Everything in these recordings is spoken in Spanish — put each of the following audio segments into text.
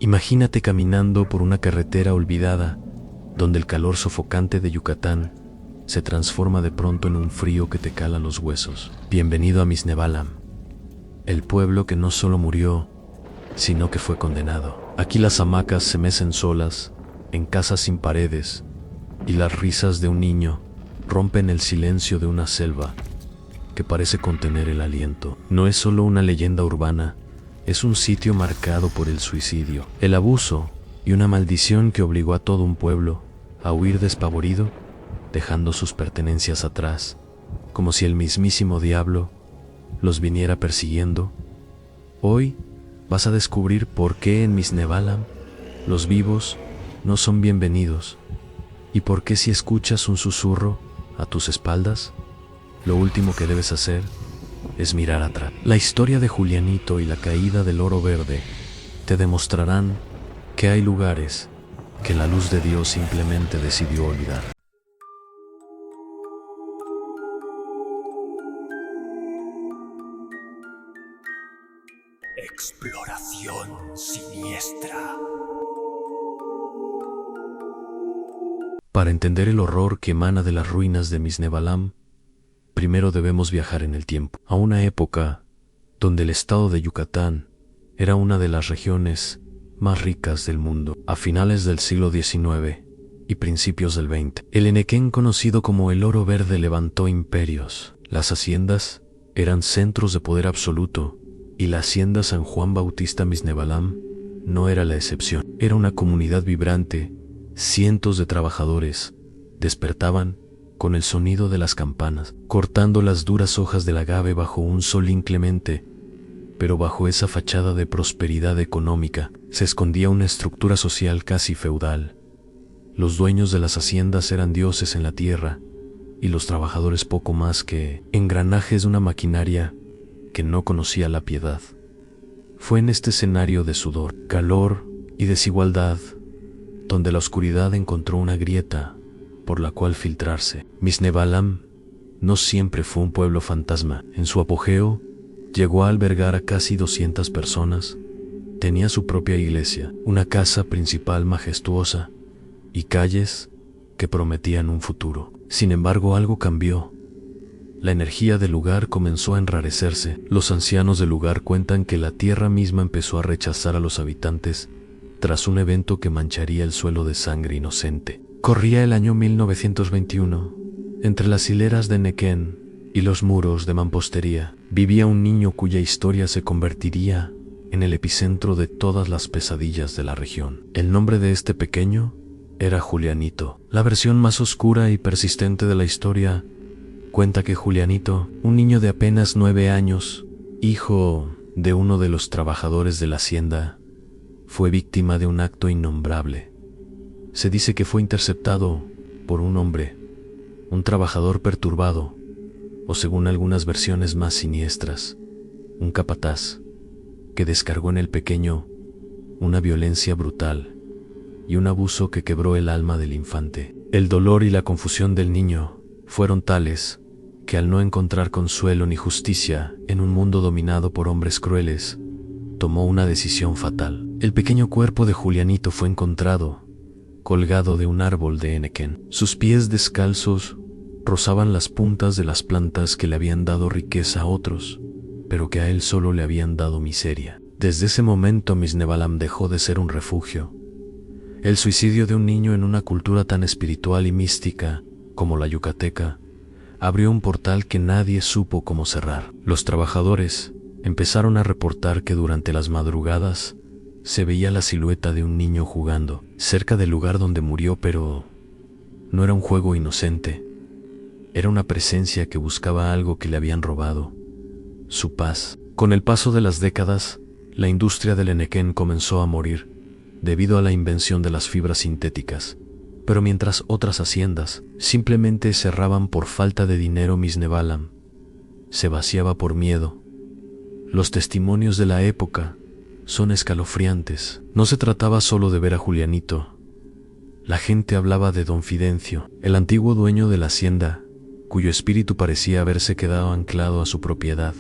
Imagínate caminando por una carretera olvidada, donde el calor sofocante de Yucatán se transforma de pronto en un frío que te cala los huesos. Bienvenido a Misnebalam, el pueblo que no solo murió, sino que fue condenado. Aquí las hamacas se mecen solas, en casas sin paredes, y las risas de un niño rompen el silencio de una selva que parece contener el aliento. No es solo una leyenda urbana, es un sitio marcado por el suicidio, el abuso y una maldición que obligó a todo un pueblo a huir despavorido, dejando sus pertenencias atrás, como si el mismísimo diablo los viniera persiguiendo. Hoy vas a descubrir por qué en Misnebalam los vivos no son bienvenidos, y por qué si escuchas un susurro a tus espaldas, lo último que debes hacer es mirar atrás. La historia de Julianito y la caída del oro verde te demostrarán que hay lugares que la luz de Dios simplemente decidió olvidar. Exploración siniestra. Para entender el horror que emana de las ruinas de Misnebalam, primero debemos viajar en el tiempo, a una época donde el estado de Yucatán era una de las regiones más ricas del mundo. A finales del siglo XIX y principios del XX, el Enequén, conocido como el Oro Verde, levantó imperios. Las haciendas eran centros de poder absoluto, y la hacienda San Juan Bautista Misnebalam no era la excepción. Era una comunidad vibrante. Cientos de trabajadores despertaban con el sonido de las campanas, cortando las duras hojas del agave bajo un sol inclemente. Pero bajo esa fachada de prosperidad económica se escondía una estructura social casi feudal. Los dueños de las haciendas eran dioses en la tierra, y los trabajadores poco más que engranajes de una maquinaria que no conocía la piedad. Fue en este escenario de sudor, calor y desigualdad donde la oscuridad encontró una grieta por la cual filtrarse. Misnebalam no siempre fue un pueblo fantasma. En su apogeo, llegó a albergar a casi 200 personas. Tenía su propia iglesia, una casa principal majestuosa y calles que prometían un futuro. Sin embargo, algo cambió. La energía del lugar comenzó a enrarecerse. Los ancianos del lugar cuentan que la tierra misma empezó a rechazar a los habitantes tras un evento que mancharía el suelo de sangre inocente. Corría el año 1921. Entre las hileras de Nequén y los muros de mampostería vivía un niño cuya historia se convertiría en el epicentro de todas las pesadillas de la región. El nombre de este pequeño era Julianito. La versión más oscura y persistente de la historia cuenta que Julianito, un niño de apenas 9 años, hijo de uno de los trabajadores de la hacienda, fue víctima de un acto innombrable. Se dice que fue interceptado por un hombre, un trabajador perturbado, o según algunas versiones más siniestras, un capataz, que descargó en el pequeño una violencia brutal y un abuso que quebró el alma del infante. El dolor y la confusión del niño fueron tales que, al no encontrar consuelo ni justicia en un mundo dominado por hombres crueles, tomó una decisión fatal. El pequeño cuerpo de Julianito fue encontrado colgado de un árbol de Enequén. Sus pies descalzos rozaban las puntas de las plantas que le habían dado riqueza a otros, pero que a él solo le habían dado miseria. Desde ese momento Misnebalam dejó de ser un refugio. El suicidio de un niño en una cultura tan espiritual y mística como la yucateca abrió un portal que nadie supo cómo cerrar. Los trabajadores empezaron a reportar que durante las madrugadas se veía la silueta de un niño jugando cerca del lugar donde murió, pero no era un juego inocente. Era una presencia que buscaba algo que le habían robado: su paz. Con el paso de las décadas, la industria del Enequén comenzó a morir debido a la invención de las fibras sintéticas. Pero mientras otras haciendas simplemente cerraban por falta de dinero, Misnebalam se vaciaba por miedo. Los testimonios de la época son escalofriantes. No se trataba solo de ver a Julianito. La gente hablaba de don Fidencio, el antiguo dueño de la hacienda, cuyo espíritu parecía haberse quedado anclado a su propiedad,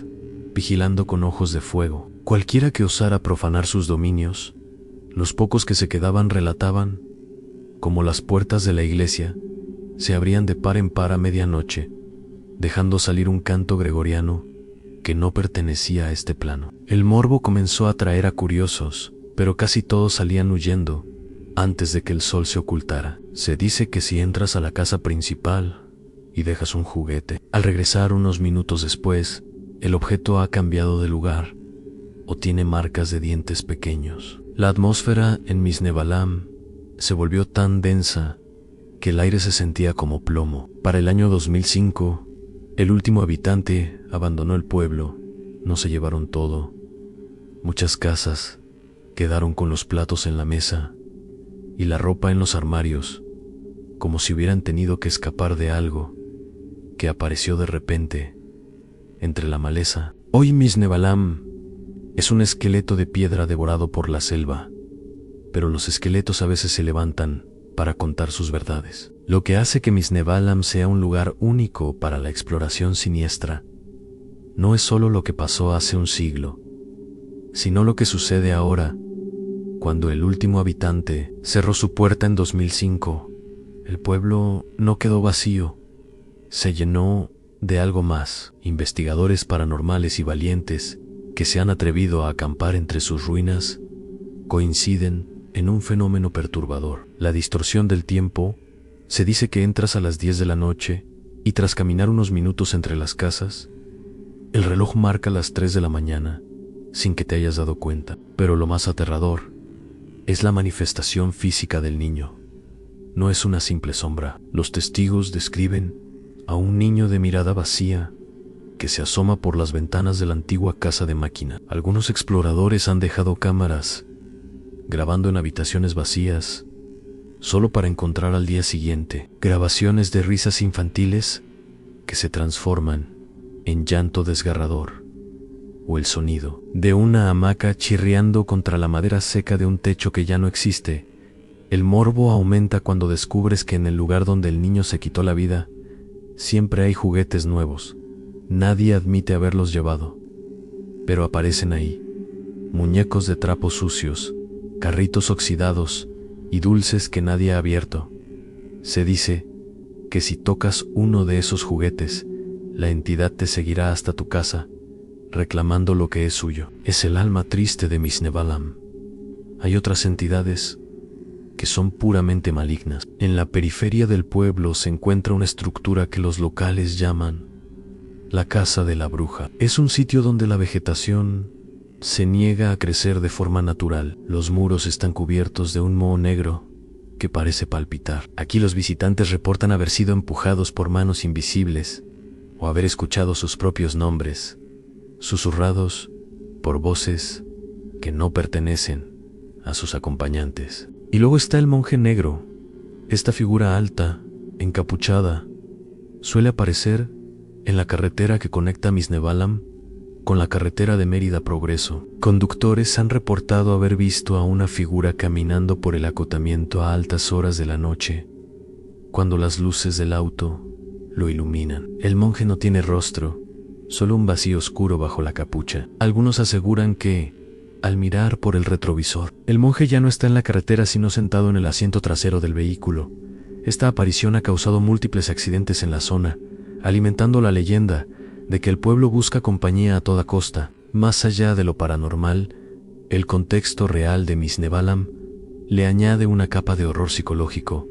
vigilando con ojos de fuego. Cualquiera que osara profanar sus dominios Los pocos que se quedaban relataban como las puertas de la iglesia se abrían de par en par a medianoche, dejando salir un canto gregoriano que no pertenecía a este plano. El morbo comenzó a atraer a curiosos, pero casi todos salían huyendo antes de que el sol se ocultara. Se dice que si entras a la casa principal y dejas un juguete, al regresar unos minutos después, el objeto ha cambiado de lugar o tiene marcas de dientes pequeños. La atmósfera en Misnebalam se volvió tan densa que el aire se sentía como plomo. Para el año 2005, el último habitante abandonó el pueblo. No se llevaron todo. Muchas casas quedaron con los platos en la mesa y la ropa en los armarios, como si hubieran tenido que escapar de algo que apareció de repente entre la maleza. Hoy Misnebalam es un esqueleto de piedra devorado por la selva, pero los esqueletos a veces se levantan para contar sus verdades. Lo que hace que Misnebalam sea un lugar único para la exploración siniestra no es solo lo que pasó hace un siglo, sino lo que sucede ahora. Cuando el último habitante cerró su puerta en 2005, el pueblo no quedó vacío, se llenó de algo más. Investigadores paranormales y valientes que se han atrevido a acampar entre sus ruinas coinciden en un fenómeno perturbador: la distorsión del tiempo. Se dice que entras a las 10 de la noche y tras caminar unos minutos entre las casas, el reloj marca las 3 de la mañana sin que te hayas dado cuenta. Pero lo más aterrador es la manifestación física del niño. No es una simple sombra. Los testigos describen a un niño de mirada vacía que se asoma por las ventanas de la antigua casa de máquina. Algunos exploradores han dejado cámaras grabando en habitaciones vacías solo para encontrar al día siguiente grabaciones de risas infantiles que se transforman en llanto desgarrador, o el sonido de una hamaca chirriando contra la madera seca de un techo que ya no existe. El morbo aumenta cuando descubres que en el lugar donde el niño se quitó la vida siempre hay juguetes nuevos. Nadie admite haberlos llevado, pero aparecen ahí: muñecos de trapos sucios, carritos oxidados y dulces que nadie ha abierto. Se dice que si tocas uno de esos juguetes, la entidad te seguirá hasta tu casa, reclamando lo que es suyo. Es el alma triste de Misnebalam. Hay otras entidades que son puramente malignas. En la periferia del pueblo se encuentra una estructura que los locales llaman la Casa de la Bruja. Es un sitio donde la vegetación se niega a crecer de forma natural. Los muros están cubiertos de un moho negro que parece palpitar. Aquí los visitantes reportan haber sido empujados por manos invisibles o haber escuchado sus propios nombres, susurrados por voces que no pertenecen a sus acompañantes. Y luego está el monje negro. Esta figura alta, encapuchada, suele aparecer en la carretera que conecta Misnebalam con la carretera de Mérida Progreso. Conductores han reportado haber visto a una figura caminando por el acotamiento a altas horas de la noche, cuando las luces del auto lo iluminan. El monje no tiene rostro, solo un vacío oscuro bajo la capucha. Algunos aseguran que, al mirar por el retrovisor, el monje ya no está en la carretera sino sentado en el asiento trasero del vehículo. Esta aparición ha causado múltiples accidentes en la zona, alimentando la leyenda de que el pueblo busca compañía a toda costa. Más allá de lo paranormal, el contexto real de Misnebalam le añade una capa de horror psicológico.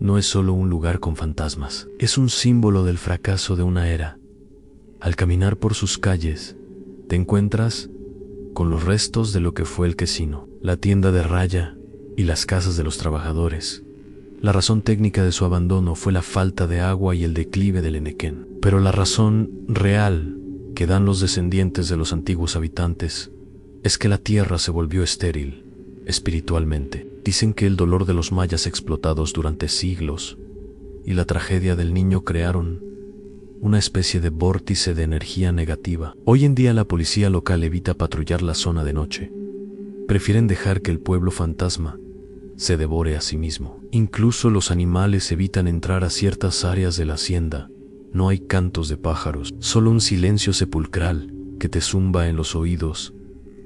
No es solo un lugar con fantasmas, es un símbolo del fracaso de una era. Al caminar por sus calles, te encuentras con los restos de lo que fue el casino, la tienda de raya y las casas de los trabajadores. La razón técnica de su abandono fue la falta de agua y el declive del Enequén. Pero la razón real que dan los descendientes de los antiguos habitantes es que la tierra se volvió estéril espiritualmente. Dicen que el dolor de los mayas explotados durante siglos y la tragedia del niño crearon una especie de vórtice de energía negativa. Hoy en día la policía local evita patrullar la zona de noche. Prefieren dejar que el pueblo fantasma se devore a sí mismo. Incluso los animales evitan entrar a ciertas áreas de la hacienda. No hay cantos de pájaros, solo un silencio sepulcral que te zumba en los oídos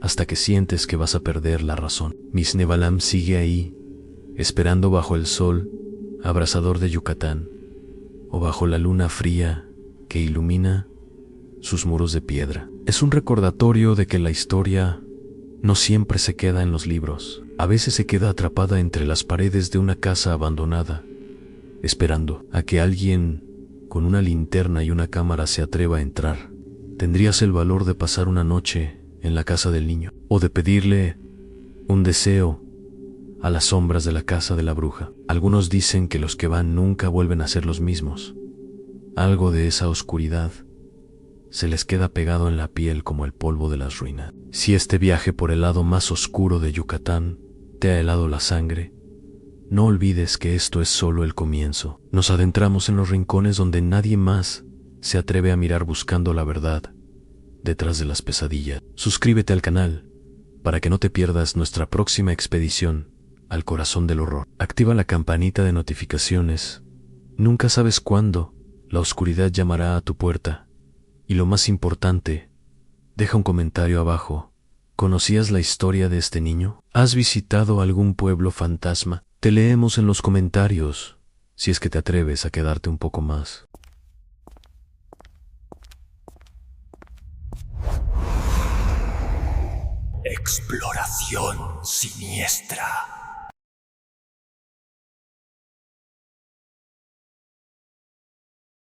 hasta que sientes que vas a perder la razón. Misnebalam sigue ahí, esperando bajo el sol abrasador de Yucatán, o bajo la luna fría que ilumina sus muros de piedra. Es un recordatorio de que la historia no siempre se queda en los libros. A veces se queda atrapada entre las paredes de una casa abandonada, esperando a que alguien con una linterna y una cámara se atreva a entrar. ¿Tendrías el valor de pasar una noche en la casa del niño? ¿O de pedirle un deseo a las sombras de la casa de la bruja? Algunos dicen que los que van nunca vuelven a ser los mismos. Algo de esa oscuridad se les queda pegado en la piel como el polvo de las ruinas. Si este viaje por el lado más oscuro de Yucatán te ha helado la sangre, no olvides que esto es solo el comienzo. Nos adentramos en los rincones donde nadie más se atreve a mirar buscando la verdad detrás de las pesadillas. Suscríbete al canal para que no te pierdas nuestra próxima expedición al corazón del horror. Activa la campanita de notificaciones. Nunca sabes cuándo la oscuridad llamará a tu puerta. Y lo más importante, deja un comentario abajo. ¿Conocías la historia de este niño? ¿Has visitado algún pueblo fantasma? Te leemos en los comentarios, si es que te atreves a quedarte un poco más. Exploración siniestra.